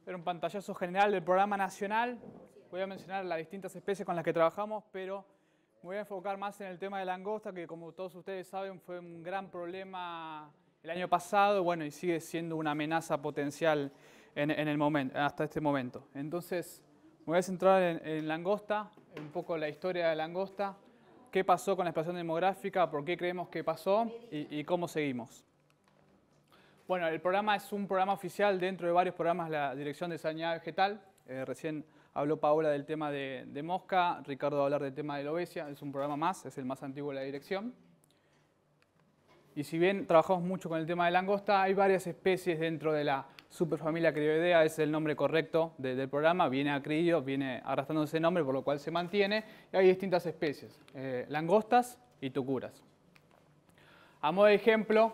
Era un pantallazo general del programa nacional. Voy a mencionar las distintas especies con las que trabajamos, pero me voy a enfocar más en el tema de langosta, que como todos ustedes saben fue un gran problema el año pasado, bueno, y sigue siendo una amenaza potencial en el momento, hasta este momento. Entonces, me voy a centrar en langosta, un poco la historia de langosta, qué pasó con la explosión demográfica, por qué creemos que pasó y cómo seguimos. Bueno, el programa es un programa oficial dentro de varios programas de la Dirección de Sanidad Vegetal. Recién habló Paola del tema de mosca, Ricardo va a hablar del tema de lobesia, es un programa más, es el más antiguo de la dirección. Y si bien trabajamos mucho con el tema de langosta, hay varias especies dentro de la superfamilia Crioidea, es el nombre correcto del programa, viene acridio, viene arrastrando ese nombre, por lo cual se mantiene, y hay distintas especies, langostas y tucuras. A modo de ejemplo,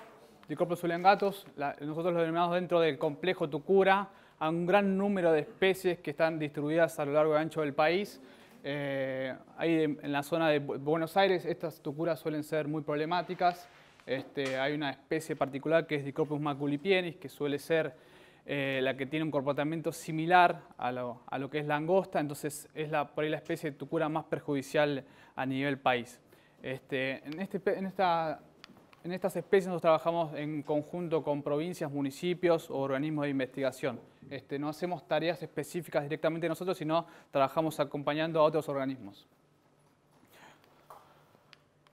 Dicropus uliangatus, nosotros lo denominamos dentro del complejo tucura, a un gran número de especies que están distribuidas a lo largo y ancho del país. Ahí en la zona de Buenos Aires estas tucuras suelen ser muy problemáticas. Hay una especie particular que es Dicropus maculipienis, que suele ser la que tiene un comportamiento similar a lo que es langosta, entonces es por ahí la especie de tucura más perjudicial a nivel país. En estas especies nosotros trabajamos en conjunto con provincias, municipios o organismos de investigación. No hacemos tareas específicas directamente nosotros, sino trabajamos acompañando a otros organismos.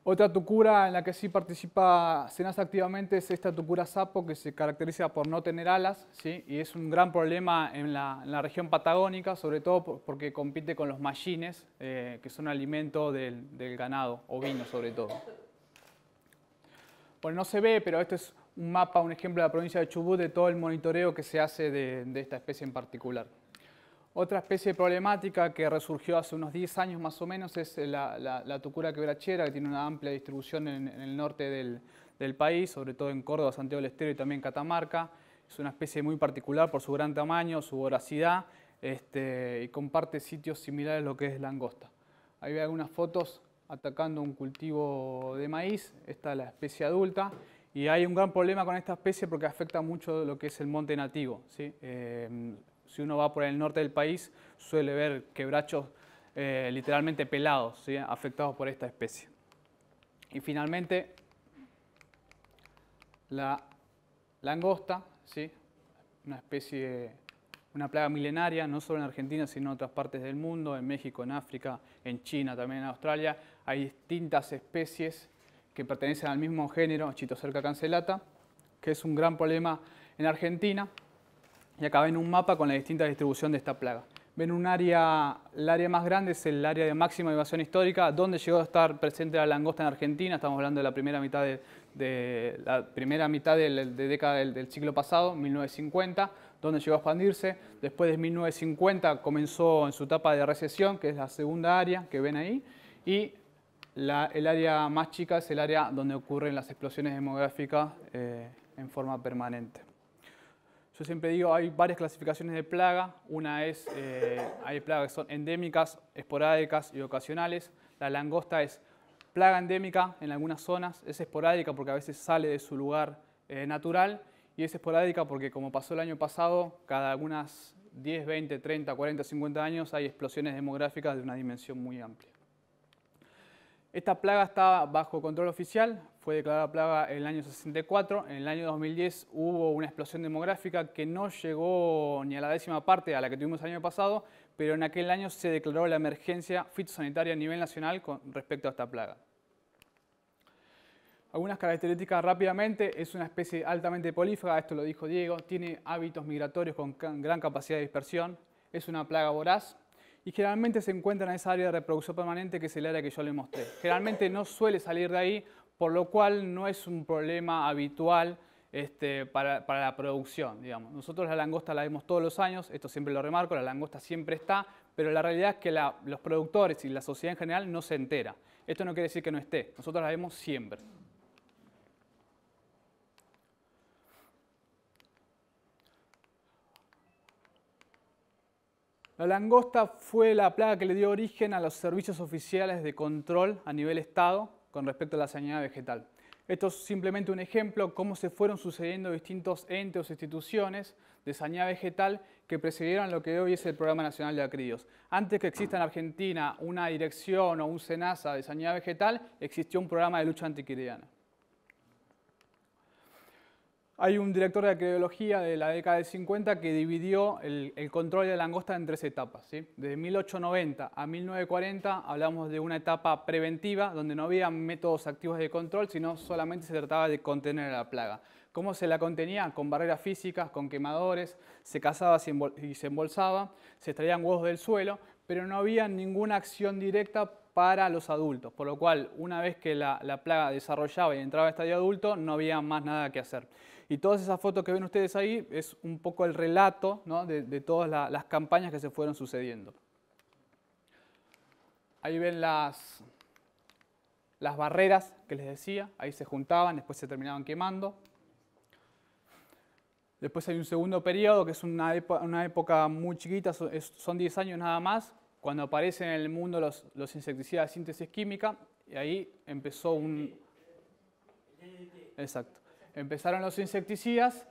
Otra tucura en la que sí participa SENASA activamente es esta tucura sapo, que se caracteriza por no tener alas, ¿sí? Y es un gran problema en la región patagónica, sobre todo porque compite con los mallines, que son alimento del ganado, ovino sobre todo. Bueno, no se ve, pero esto es un mapa, un ejemplo de la provincia de Chubut de todo el monitoreo que se hace de esta especie en particular. Otra especie problemática que resurgió hace unos 10 años más o menos es la tucura quebrachera, que tiene una amplia distribución en el norte del país, sobre todo en Córdoba, Santiago del Estero y también Catamarca. Es una especie muy particular por su gran tamaño, su voracidad, y comparte sitios similares a lo que es langosta. Ahí ve algunas fotos atacando un cultivo de maíz, esta es la especie adulta, y hay un gran problema con esta especie porque afecta mucho lo que es el monte nativo, ¿sí? Si uno va por el norte del país, suele ver quebrachos literalmente pelados, ¿sí? Afectados por esta especie. Y finalmente, la langosta, ¿sí? Una especie, una plaga milenaria, no solo en Argentina, sino en otras partes del mundo, en México, en África, en China, también en Australia. Hay distintas especies que pertenecen al mismo género, Chitocerca cancellata, que es un gran problema en Argentina. Y acá ven un mapa con la distinta distribución de esta plaga. Ven un área, el área más grande es el área de máxima invasión histórica, donde llegó a estar presente la langosta en Argentina. Estamos hablando de la primera mitad de década del siglo pasado, 1950, donde llegó a expandirse. Después de 1950 comenzó en su etapa de recesión, que es la segunda área que ven ahí. Y el área más chica es el área donde ocurren las explosiones demográficas en forma permanente. Yo siempre digo, hay varias clasificaciones de plaga. Una es, hay plagas que son endémicas, esporádicas y ocasionales. La langosta es plaga endémica en algunas zonas, es esporádica porque a veces sale de su lugar natural, y es esporádica porque, como pasó el año pasado, cada algunas 10, 20, 30, 40, 50 años hay explosiones demográficas de una dimensión muy amplia. Esta plaga está bajo control oficial, fue declarada plaga en el año 64, en el año 2010 hubo una explosión demográfica que no llegó ni a la 10ª parte a la que tuvimos el año pasado, pero en aquel año se declaró la emergencia fitosanitaria a nivel nacional con respecto a esta plaga. Algunas características rápidamente: es una especie altamente polífaga, esto lo dijo Diego, tiene hábitos migratorios con gran capacidad de dispersión, es una plaga voraz, y generalmente se encuentra en esa área de reproducción permanente que es el área que yo les mostré. Generalmente no suele salir de ahí, por lo cual no es un problema habitual para la producción, digamos. Nosotros la langosta la vemos todos los años, esto siempre lo remarco, la langosta siempre está, pero la realidad es que los productores y la sociedad en general no se entera. Esto no quiere decir que no esté, nosotros la vemos siempre. La langosta fue la plaga que le dio origen a los servicios oficiales de control a nivel Estado con respecto a la sanidad vegetal. Esto es simplemente un ejemplo de cómo se fueron sucediendo distintos entes o instituciones de sanidad vegetal que precedieron lo que hoy es el Programa Nacional de Acridios. Antes que exista en Argentina una dirección o un SENASA de sanidad vegetal, existió un programa de lucha anticridiana. Hay un director de acridiología de la década del 50 que dividió el control de la langosta en 3 etapas, ¿sí? Desde 1890 a 1940 hablamos de una etapa preventiva donde no había métodos activos de control, sino solamente se trataba de contener a la plaga. ¿Cómo se la contenía? Con barreras físicas, con quemadores, se cazaba y se embolsaba, se extraían huevos del suelo, pero no había ninguna acción directa para los adultos, por lo cual una vez que la plaga desarrollaba y entraba al estadio adulto no había más nada que hacer. Y todas esas fotos que ven ustedes ahí es un poco el relato, ¿no?, de todas las campañas que se fueron sucediendo. Ahí ven las barreras que les decía, ahí se juntaban, después se terminaban quemando. Después hay un segundo periodo que es una época muy chiquita, son 10 años nada más, cuando aparecen en el mundo los insecticidas de síntesis química, y ahí empezó un... Exacto. Empezaron los insecticidas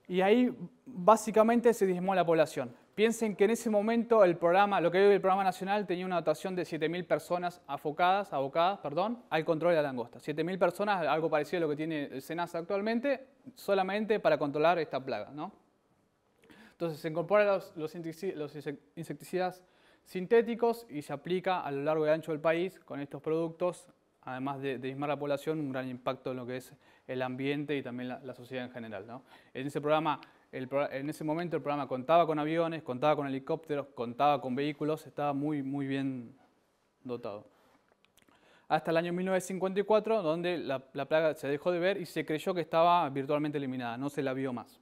y ahí básicamente se diezmó la población. Piensen que en ese momento el programa, lo que hoy el Programa Nacional, tenía una dotación de 7.000 personas abocadas al control de la langosta. 7.000 personas, algo parecido a lo que tiene el SENASA actualmente, solamente para controlar esta plaga, ¿no? Entonces se incorporan los insecticidas sintéticos y se aplica a lo largo y ancho del país con estos productos, además de diezmar la población, un gran impacto en lo que es el ambiente y también la sociedad en general, ¿no? En ese momento el programa contaba con aviones, contaba con helicópteros, contaba con vehículos, estaba muy bien dotado. Hasta el año 1954, donde la plaga se dejó de ver y se creyó que estaba virtualmente eliminada, no se la vio más.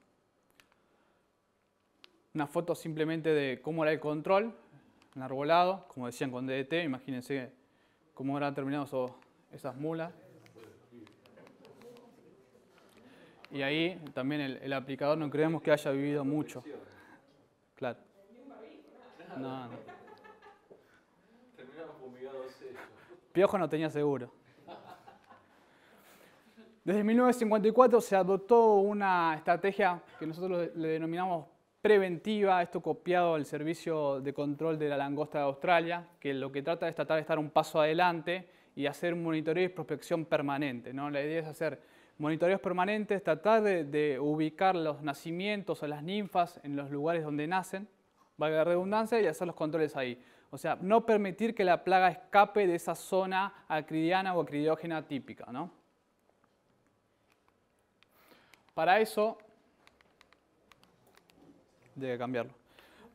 Una foto simplemente de cómo era el control, un arbolado, como decían con DDT, imagínense cómo habrán terminado esas mulas. Y ahí también el aplicador no creemos que haya vivido mucho. Claro. No. Piojo no tenía seguro. Desde 1954 se adoptó una estrategia que nosotros le denominamos preventiva, esto copiado del Servicio de Control de la Langosta de Australia, que lo que trata es tratar de estar un paso adelante y hacer un monitoreo y prospección permanente, ¿no? La idea es hacer monitoreos permanentes, tratar de ubicar los nacimientos o las ninfas en los lugares donde nacen, valga la redundancia, y hacer los controles ahí. O sea, no permitir que la plaga escape de esa zona acridiana o acridiógena típica, ¿no? Para eso, debe cambiarlo.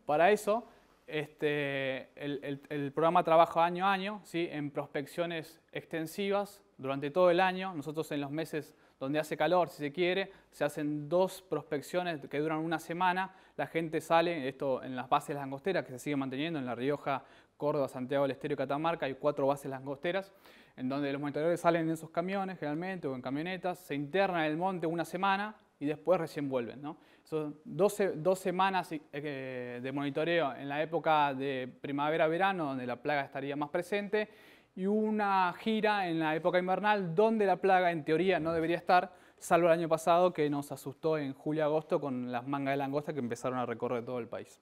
Para eso, el programa trabaja año a año, ¿sí?, en prospecciones extensivas durante todo el año. Nosotros en los meses donde hace calor, si se quiere, se hacen 2 prospecciones que duran una semana. La gente sale, esto en las bases langosteras que se siguen manteniendo en La Rioja, Córdoba, Santiago del Estero y Catamarca, hay 4 bases langosteras, en donde los monitoreadores salen en esos camiones generalmente o en camionetas, se internan en el monte una semana y después recién vuelven, ¿no? Son 2 semanas de monitoreo en la época de primavera-verano, donde la plaga estaría más presente, y una gira en la época invernal, donde la plaga en teoría no debería estar, salvo el año pasado que nos asustó en julio-agosto con las mangas de langosta que empezaron a recorrer todo el país.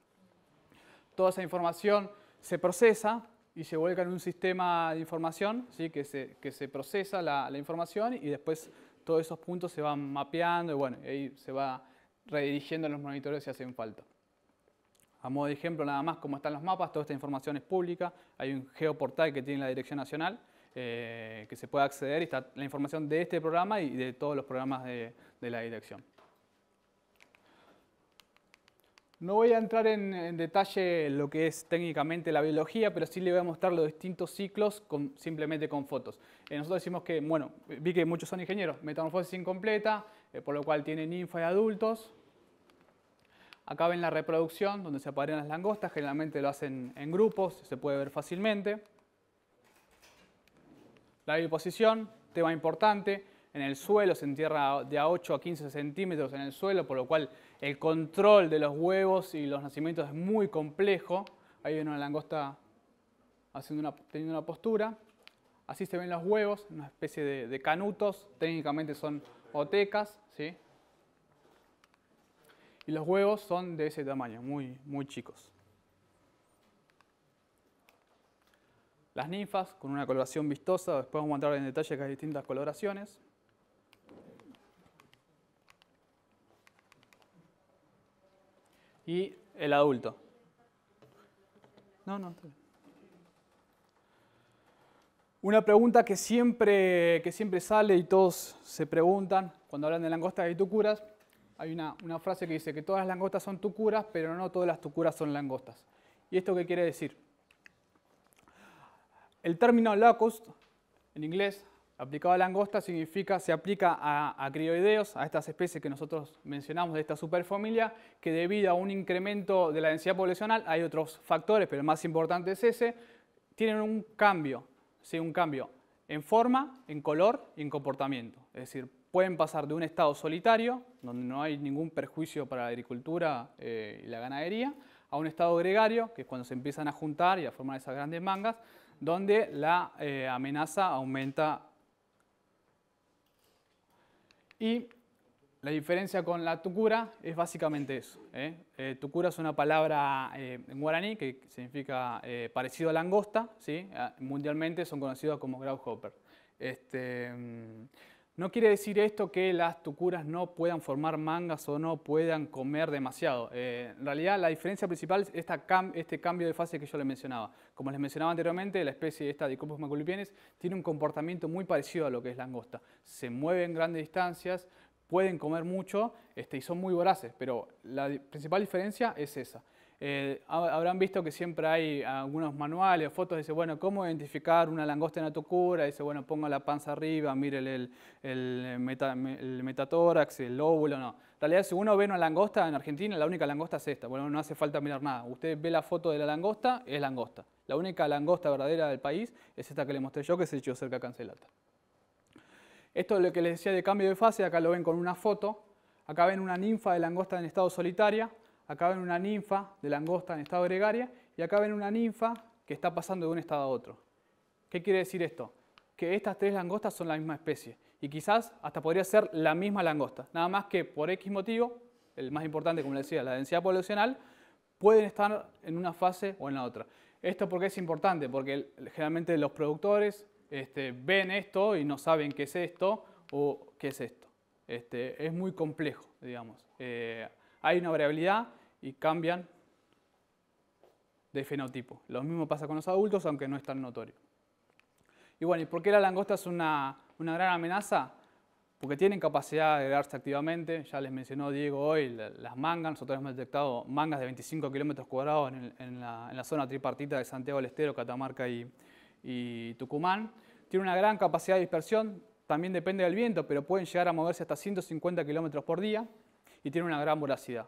Toda esa información se procesa y se vuelca en un sistema de información, ¿sí?, que se procesa la información y después todos esos puntos se van mapeando y bueno, ahí se va redirigiendo los monitoreos si hacen falta. A modo de ejemplo, nada más cómo están los mapas, toda esta información es pública, hay un geoportal que tiene la Dirección Nacional que se puede acceder y está la información de este programa y de todos los programas de la dirección. No voy a entrar en detalle lo que es técnicamente la biología, pero sí le voy a mostrar los distintos ciclos simplemente con fotos. Nosotros decimos que, bueno, vi que muchos son ingenieros, metamorfosis incompleta, por lo cual tiene ninfa y adultos. Acá ven la reproducción, donde se aparean las langostas, generalmente lo hacen en grupos, se puede ver fácilmente. La viviposición, tema importante, en el suelo se entierra de a 8 a 15 centímetros en el suelo, por lo cual el control de los huevos y los nacimientos es muy complejo. Ahí ven una langosta teniendo una postura. Así se ven los huevos, una especie de canutos, técnicamente son otecas, ¿sí? Y los huevos son de ese tamaño, muy, muy chicos. Las ninfas, con una coloración vistosa, después vamos a entrar en detalle que hay distintas coloraciones. Y el adulto. No. Una pregunta que siempre sale y todos se preguntan cuando hablan de langostas y tucuras, hay una frase que dice que todas las langostas son tucuras, pero no todas las tucuras son langostas. ¿Y esto qué quiere decir? El término locust, en inglés, aplicado a langosta, se aplica a crioideos, a estas especies que nosotros mencionamos de esta superfamilia, que debido a un incremento de la densidad poblacional, hay otros factores, pero el más importante es ese, tienen un cambio, ¿sí? Un cambio en forma, en color y en comportamiento. Es decir, pueden pasar de un estado solitario, donde no hay ningún perjuicio para la agricultura y la ganadería, a un estado gregario, que es cuando se empiezan a juntar y a formar esas grandes mangas, donde la amenaza aumenta. Y la diferencia con la tucura es básicamente eso. Tucura es una palabra en guaraní que significa parecido a langosta, ¿sí? Mundialmente son conocidos como grasshopper. No quiere decir esto que las tucuras no puedan formar mangas o no puedan comer demasiado. En realidad la diferencia principal es este cambio de fase que yo les mencionaba. Como les mencionaba anteriormente, la especie esta Dicopus maculipienes tiene un comportamiento muy parecido a lo que es langosta. Se mueve en grandes distancias, pueden comer mucho y son muy voraces, pero la principal diferencia es esa. Habrán visto que siempre hay algunos manuales o fotos, dice, bueno, ¿cómo identificar una langosta en la tucura? Dice, bueno, ponga la panza arriba, mire el metatórax, el lóbulo, no. En realidad, si uno ve una langosta en Argentina, la única langosta es esta. Bueno, no hace falta mirar nada. Usted ve la foto de la langosta, es langosta. La única langosta verdadera del país es esta que le mostré yo, que es el Chiocerca cancellata. Esto es lo que les decía de cambio de fase, acá lo ven con una foto. Acá ven una ninfa de langosta en estado solitaria. Acá ven una ninfa de langosta en estado gregaria y acá ven una ninfa que está pasando de un estado a otro. ¿Qué quiere decir esto? Que estas tres langostas son la misma especie y quizás hasta podría ser la misma langosta. Nada más que por X motivo, el más importante, como les decía, la densidad poblacional, pueden estar en una fase o en la otra. ¿Esto por qué es importante? Porque generalmente los productores ven esto y no saben qué es esto o qué es esto. Es muy complejo, digamos. Hay una variabilidad y cambian de fenotipo. Lo mismo pasa con los adultos, aunque no es tan notorio. Y bueno, ¿y por qué la langosta es una gran amenaza? Porque tienen capacidad de agregarse activamente. Ya les mencionó Diego hoy las mangas. Nosotros hemos detectado mangas de 25 kilómetros cuadrados en la zona tripartita de Santiago del Estero, Catamarca y Tucumán. Tiene una gran capacidad de dispersión. También depende del viento, pero pueden llegar a moverse hasta 150 kilómetros por día. Y tiene una gran voracidad.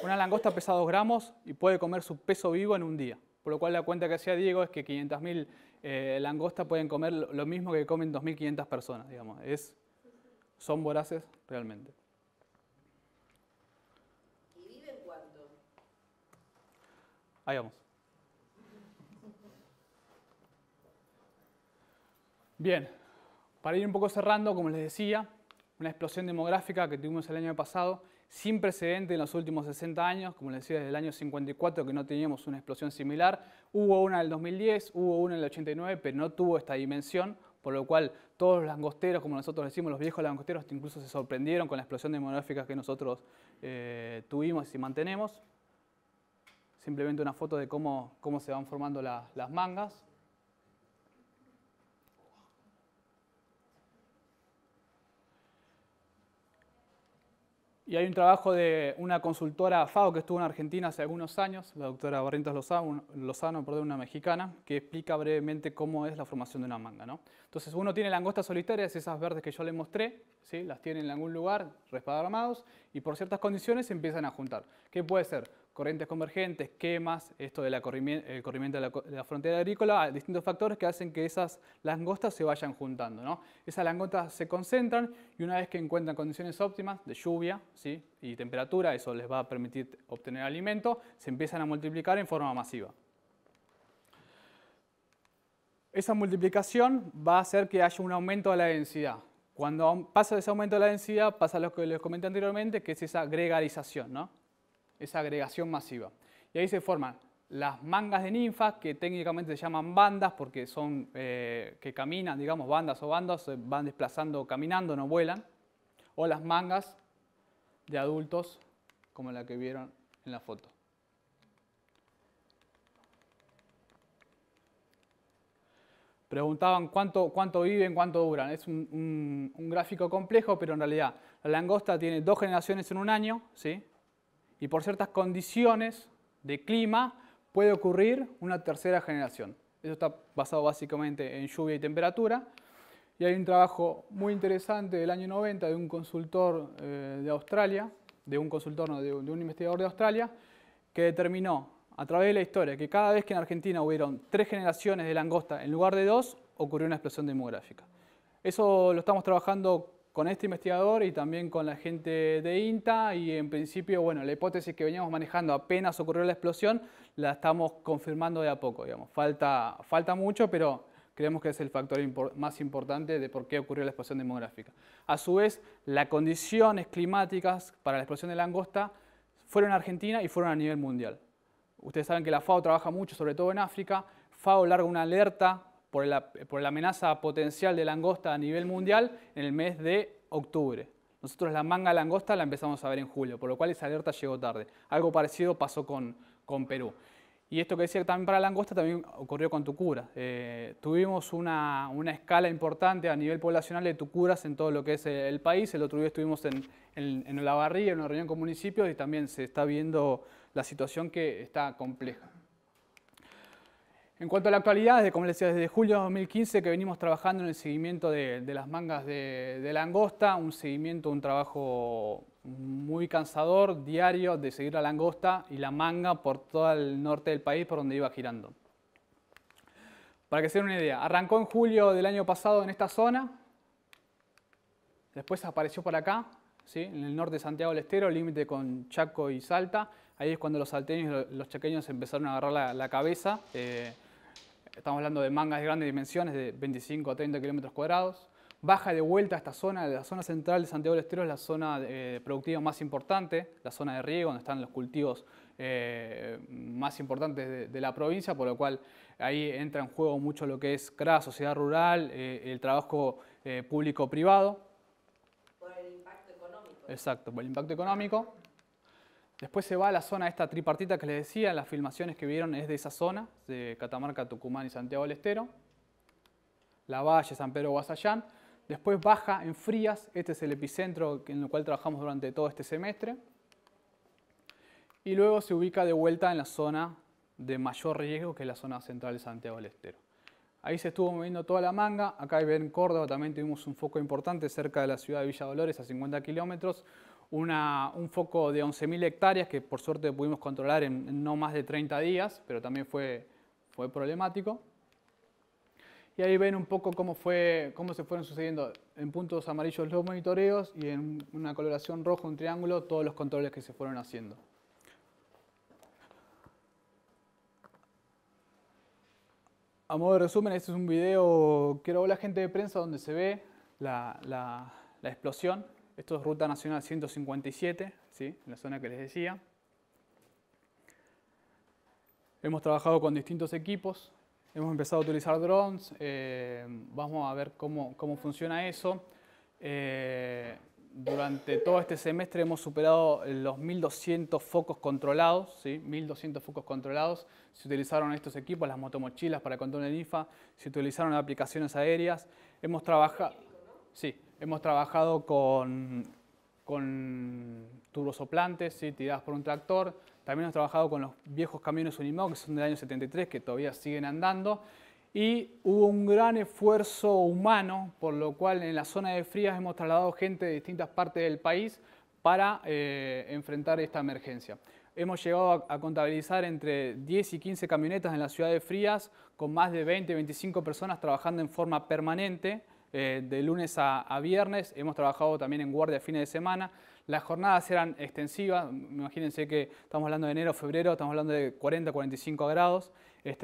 Una langosta pesa 2 gramos y puede comer su peso vivo en un día. Por lo cual la cuenta que hacía Diego es que 500.000 langostas pueden comer lo mismo que comen 2.500 personas. Digamos. Son voraces realmente. ¿Y viven cuánto? Ahí vamos. Bien, para ir un poco cerrando, como les decía, una explosión demográfica que tuvimos el año pasado, sin precedente en los últimos 60 años, como les decía, desde el año 54 que no teníamos una explosión similar. Hubo una en el 2010, hubo una en el 89, pero no tuvo esta dimensión, por lo cual todos los langosteros, como nosotros decimos, los viejos langosteros incluso se sorprendieron con la explosión demográfica que nosotros tuvimos y mantenemos. Simplemente una foto de cómo se van formando las mangas. Y hay un trabajo de una consultora FAO que estuvo en Argentina hace algunos años, la doctora Barrientos Lozano, una mexicana, que explica brevemente cómo es la formación de una manga, ¿no? Entonces uno tiene langostas solitarias, esas verdes que yo les mostré, ¿sí? Las tienen en algún lugar resparamados y por ciertas condiciones se empiezan a juntar. ¿Qué puede ser? Corrientes convergentes, quemas, esto del corrimiento de la frontera agrícola, distintos factores que hacen que esas langostas se vayan juntando, ¿no? Esas langostas se concentran y una vez que encuentran condiciones óptimas de lluvia, ¿sí? Y temperatura, eso les va a permitir obtener alimento, se empiezan a multiplicar en forma masiva. esa multiplicación va a hacer que haya un aumento de la densidad. Cuando pasa ese aumento de la densidad, pasa lo que les comenté anteriormente, que es esa gregarización, ¿no? Esa agregación masiva. Y ahí se forman las mangas de ninfas, que técnicamente se llaman bandas porque son que caminan, digamos, bandas o bandas, se van desplazando caminando, no vuelan. O las mangas de adultos, como la que vieron en la foto. Preguntaban cuánto viven, cuánto duran. Es un gráfico complejo, pero en realidad la langosta tiene 2 generaciones en un año, ¿sí? Y por ciertas condiciones de clima puede ocurrir una tercera generación. Eso está basado básicamente en lluvia y temperatura. Y hay un trabajo muy interesante del año 90 de un consultor de Australia, de un investigador de Australia, que determinó a través de la historia que cada vez que en Argentina hubieron 3 generaciones de langosta en lugar de 2, ocurrió una explosión demográfica. Eso lo estamos trabajando con este investigador y también con la gente de INTA, y en principio, bueno, la hipótesis que veníamos manejando apenas ocurrió la explosión, la estamos confirmando de a poco, digamos. Falta mucho, pero creemos que es el factor más importante de por qué ocurrió la explosión demográfica. A su vez, las condiciones climáticas para la explosión de langosta fueron en Argentina y fueron a nivel mundial. Ustedes saben que la FAO trabaja mucho, sobre todo en África. FAO larga una alerta por la amenaza potencial de langosta a nivel mundial en el mes de octubre. Nosotros la manga langosta la empezamos a ver en julio, por lo cual esa alerta llegó tarde. Algo parecido pasó con Perú. Y esto que decía también para langosta también ocurrió con tucuras. Tuvimos una escala importante a nivel poblacional de tucuras en todo lo que es el país. El otro día estuvimos en Olavarría, en una reunión con municipios, y también se está viendo la situación que está compleja. En cuanto a la actualidad, como les decía, desde julio de 2015 que venimos trabajando en el seguimiento de las mangas de langosta, un trabajo muy cansador, diario, de seguir la langosta y la manga por todo el norte del país por donde iba girando. Para que se den una idea, arrancó en julio del año pasado en esta zona, después apareció por acá, ¿sí? En el norte de Santiago del Estero, límite con Chaco y Salta. Ahí es cuando los salteños y los chaqueños empezaron a agarrar la cabeza. Estamos hablando de mangas de grandes dimensiones, de 25 a 30 kilómetros cuadrados. Baja de vuelta a esta zona, la zona central de Santiago del Estero es la zona productiva más importante, la zona de riego, donde están los cultivos más importantes de la provincia, por lo cual ahí entra en juego mucho lo que es CRA, sociedad rural, el trabajo público-privado. Por el impacto económico. Exacto, por el impacto económico. Después se va a la zona esta tripartita que les decía, las filmaciones que vieron es de esa zona, de Catamarca, Tucumán y Santiago del Estero. La Valle, San Pedro, Guasallán. Después baja en Frías, este es el epicentro en el cual trabajamos durante todo este semestre. Y luego se ubica de vuelta en la zona de mayor riesgo, que es la zona central de Santiago del Estero. Ahí se estuvo moviendo toda la manga. Acá en Córdoba también tuvimos un foco importante cerca de la ciudad de Villa Dolores, a 50 kilómetros. Un foco de 11.000 hectáreas que por suerte pudimos controlar en no más de 30 días, pero también fue problemático. Y ahí ven un poco cómo se fueron sucediendo en puntos amarillos los monitoreos y en una coloración roja, un triángulo, todos los controles que se fueron haciendo. A modo de resumen, este es un video que grabó la gente de prensa donde se ve la explosión. Esto es Ruta Nacional 157, ¿sí? En la zona que les decía. Hemos trabajado con distintos equipos. Hemos empezado a utilizar drones, vamos a ver cómo funciona eso. Durante todo este semestre hemos superado los 1.200 focos controlados, ¿sí? 1.200 focos controlados. Se utilizaron estos equipos, las motomochilas para control de ninfa, se utilizaron aplicaciones aéreas. Hemos trabajado con turbosoplantes, ¿sí? Tiradas por un tractor. También hemos trabajado con los viejos camiones Unimog, que son del año 73, que todavía siguen andando. Y hubo un gran esfuerzo humano, por lo cual en la zona de Frías hemos trasladado gente de distintas partes del país para enfrentar esta emergencia. Hemos llegado a contabilizar entre 10 y 15 camionetas en la ciudad de Frías, con más de 20, 25 personas trabajando en forma permanente, de lunes a viernes. Hemos trabajado también en guardia fines de semana. Las jornadas eran extensivas, imagínense que estamos hablando de enero, febrero, estamos hablando de 40, 45 grados.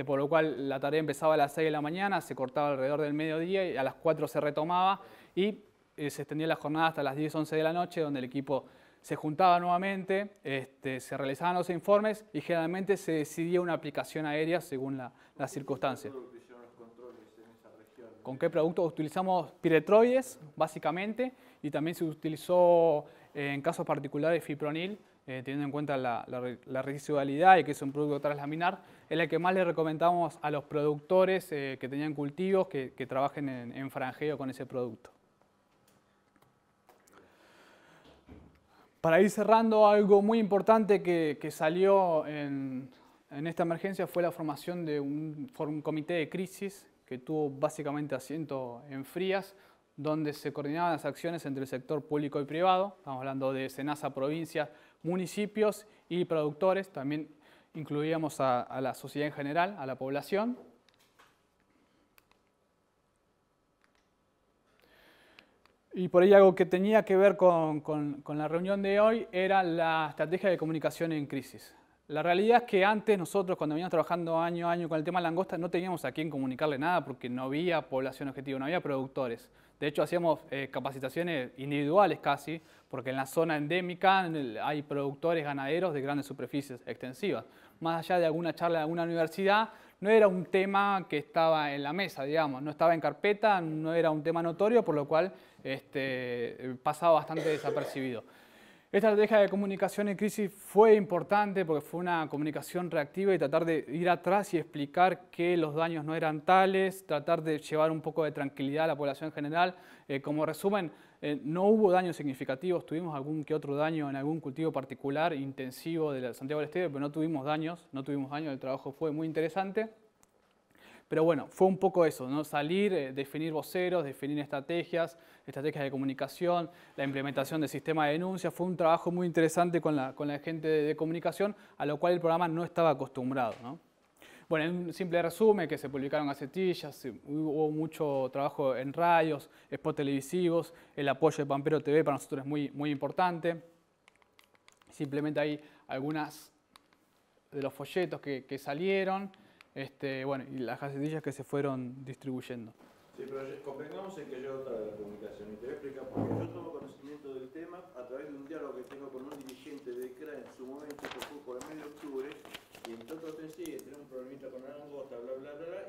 por lo cual la tarea empezaba a las 6 de la mañana, se cortaba alrededor del mediodía y a las 4 se retomaba y se extendía la jornada hasta las 10, 11 de la noche, donde el equipo se juntaba nuevamente, se realizaban los informes y generalmente se decidía una aplicación aérea según las circunstancias. ¿Con qué productos? Utilizamos piretroides, básicamente, y también se utilizó en casos particulares fipronil, teniendo en cuenta la residualidad y que es un producto translaminar, es el que más le recomendamos a los productores que tenían cultivos que trabajen en franjeo con ese producto. Para ir cerrando, algo muy importante que salió en esta emergencia fue la formación de un comité de crisis que tuvo básicamente asiento en Frías, donde se coordinaban las acciones entre el sector público y privado. Estamos hablando de SENASA, provincias, municipios y productores. También incluíamos a la sociedad en general, a la población. Y por ahí algo que tenía que ver con la reunión de hoy era la estrategia de comunicación en crisis. La realidad es que antes nosotros, cuando veníamos trabajando año a año con el tema de langosta, no teníamos a quién comunicarle nada porque no había población objetivo, no había productores. De hecho, hacíamos capacitaciones individuales casi, porque en la zona endémica hay productores ganaderos de grandes superficies extensivas. Más allá de alguna charla de alguna universidad, no era un tema que estaba en la mesa, digamos, no estaba en carpeta, no era un tema notorio, por lo cual pasaba bastante desapercibido. Esta estrategia de comunicación en crisis fue importante porque fue una comunicación reactiva y tratar de ir atrás y explicar que los daños no eran tales, tratar de llevar un poco de tranquilidad a la población en general. Como resumen, no hubo daños significativos, tuvimos algún que otro daño en algún cultivo particular intensivo de Santiago del Estero, pero no tuvimos daños, el trabajo fue muy interesante. Pero bueno, fue un poco eso, ¿no? Salir, definir voceros, definir estrategias de comunicación, la implementación del sistema de denuncia. Fue un trabajo muy interesante con la gente de comunicación, a lo cual el programa no estaba acostumbrado, ¿no? Bueno, en un simple resumen, que se publicaron gacetillas, hubo mucho trabajo en radios, spots televisivos, el apoyo de Pampero TV para nosotros es muy importante. Simplemente hay algunas de los folletos que salieron. Bueno, y las gacetillas que se fueron distribuyendo. Sí, pero convengamos en que yo otra de la comunicación y te voy a explicar porque yo tomo conocimiento del tema a través de un diálogo que tengo con un dirigente de CRA en su momento, que fue por el mes de octubre, y entonces pensé que tenía un problemita con la langosta,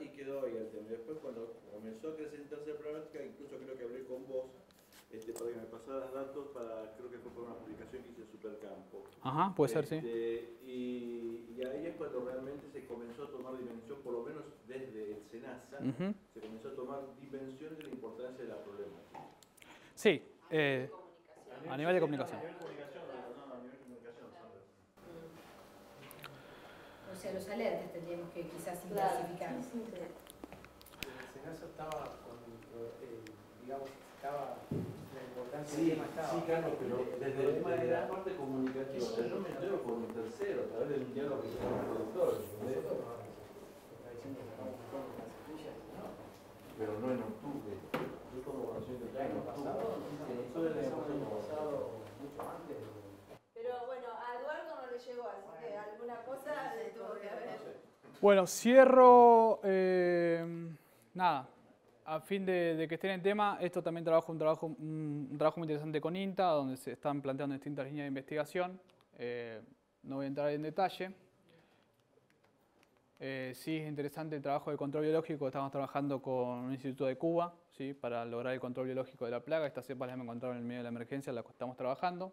y quedó ahí el tema. Después cuando comenzó a acrecentarse la problemática, incluso creo que hablé con vos, para que me pasaras datos, creo que fue por una publicación que hice en Supercampo. Ajá, puede ser, sí. Y ahí es cuando realmente se comenzó a tomar dimensión, por lo menos desde el SENASA, se comenzó a tomar dimensión de la importancia de la problemática. Sí, a nivel de comunicación. A nivel de comunicación, no, a nivel de comunicación, Sandra. O sea, los alertas tendríamos que quizás intensificar. Sí. El SENASA estaba digamos, estaba la importancia del tema estaba. Sí, claro, pero desde la parte comunicativa, o sea, yo me entero por un tercero, a través de un diálogo que se llama productor. Pero no en octubre. Yo tomo conocimiento del año pasado, nosotros le hemos pasado mucho antes. Pero bueno, a Eduardo no le llegó, así que alguna cosa le tuvo que haber. Bueno, cierro. Nada, a fin de que estén en tema, esto también un trabajo muy interesante con INTA, donde se están planteando distintas líneas de investigación. No voy a entrar en detalle. Sí es interesante el trabajo de control biológico. Estamos trabajando con un instituto de Cuba, ¿sí?, para lograr el control biológico de la plaga. Estas cepas las hemos encontrado en el medio de la emergencia, en la que estamos trabajando.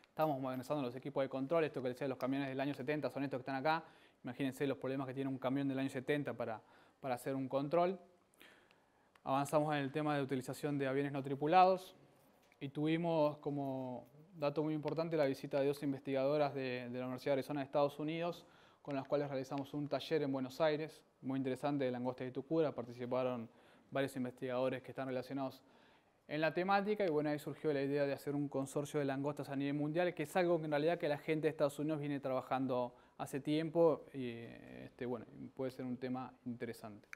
Estamos modernizando los equipos de control. Esto que les decía, los camiones del año 70 son estos que están acá. Imagínense los problemas que tiene un camión del año 70 para hacer un control. Avanzamos en el tema de utilización de aviones no tripulados y tuvimos como dato muy importante la visita de 2 investigadoras de la Universidad de Arizona de Estados Unidos, con las cuales realizamos un taller en Buenos Aires, muy interesante, de langosta de tucura. Participaron varios investigadores que están relacionados en la temática y bueno, ahí surgió la idea de hacer un consorcio de langostas a nivel mundial, que es algo que en realidad que la gente de Estados Unidos viene trabajando hace tiempo y bueno, puede ser un tema interesante.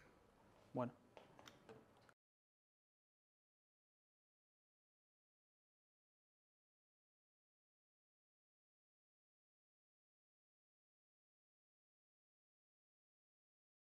Bueno.